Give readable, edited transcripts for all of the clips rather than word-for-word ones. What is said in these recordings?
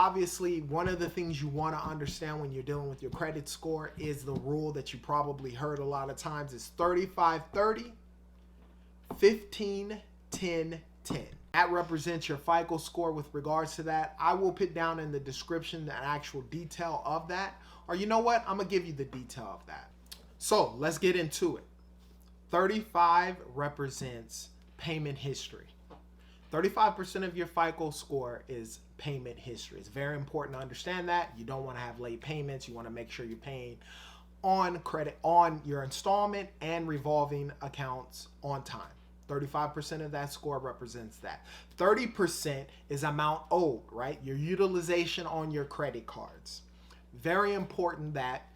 obviously, one of the things you want to understand when you're dealing with your credit score is the rule that you probably heard a lot of times is 35-30, 15-10-10. That represents your FICO score with regards to that. I will put down in the description the actual detail of that. Or you know what? I'm going to give you the detail of that. So let's get into it. 35 represents payment history. 35% of your FICO score is payment history. It's very important to understand that. You don't want to have late payments. You want to make sure you're paying on credit, on your installment and revolving accounts on time. 35% of that score represents that. 30% is amount owed, right? Your utilization on your credit cards. Very important that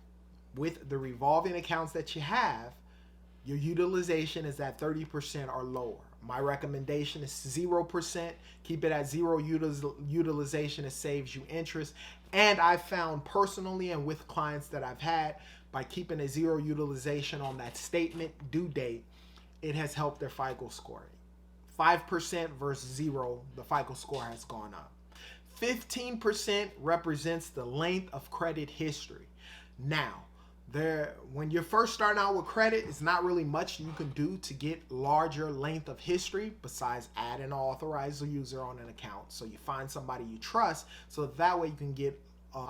with the revolving accounts that you have, your utilization is at 30% or lower. My recommendation is 0%. Keep it at zero utilization. It saves you interest. And I found personally and with clients that I've had, by keeping a zero utilization on that statement due date, it has helped their FICO score. 5% versus 0, the FICO score has gone up. 15% represents the length of credit history. Now, when you're first starting out with credit, it's not really much you can do to get larger length of history besides add an authorized user on an account. So you find somebody you trust, so that way you can get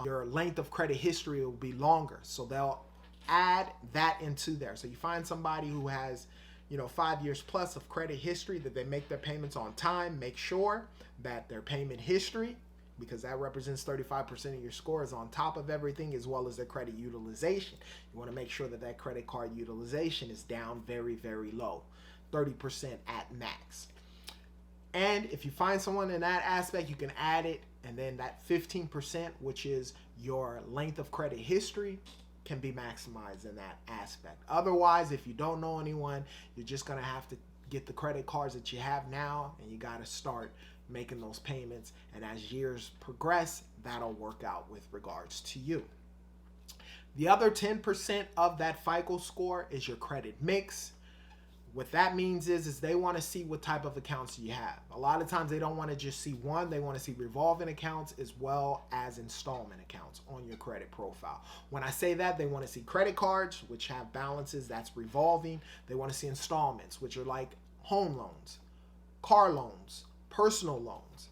your length of credit history will be longer. So they'll add that into there. So you find somebody who has 5 years plus of credit history, that they make their payments on time. Make sure that their payment history, because that represents 35% of your score, is on top of everything, as well as their credit utilization. You want to make sure that that credit card utilization is down very, very low, 30% at max. And if you find someone in that aspect, you can add it, and then that 15%, which is your length of credit history, can be maximized in that aspect. Otherwise, if you don't know anyone, you're just going to have to get the credit cards that you have now, and you got to start making those payments. And as years progress, that'll work out with regards to you. The other 10% of that FICO score is your credit mix. What that means is they want to see what type of accounts you have. A lot of times they don't want to just see one. They want to see revolving accounts as well as installment accounts on your credit profile. When I say that, they want to see credit cards, which have balances, that's revolving. They want to see installments, which are like home loans, car loans, personal loans,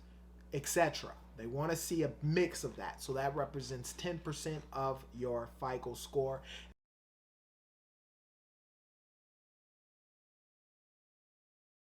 etc. They want to see a mix of that. So that represents 10% of your FICO score.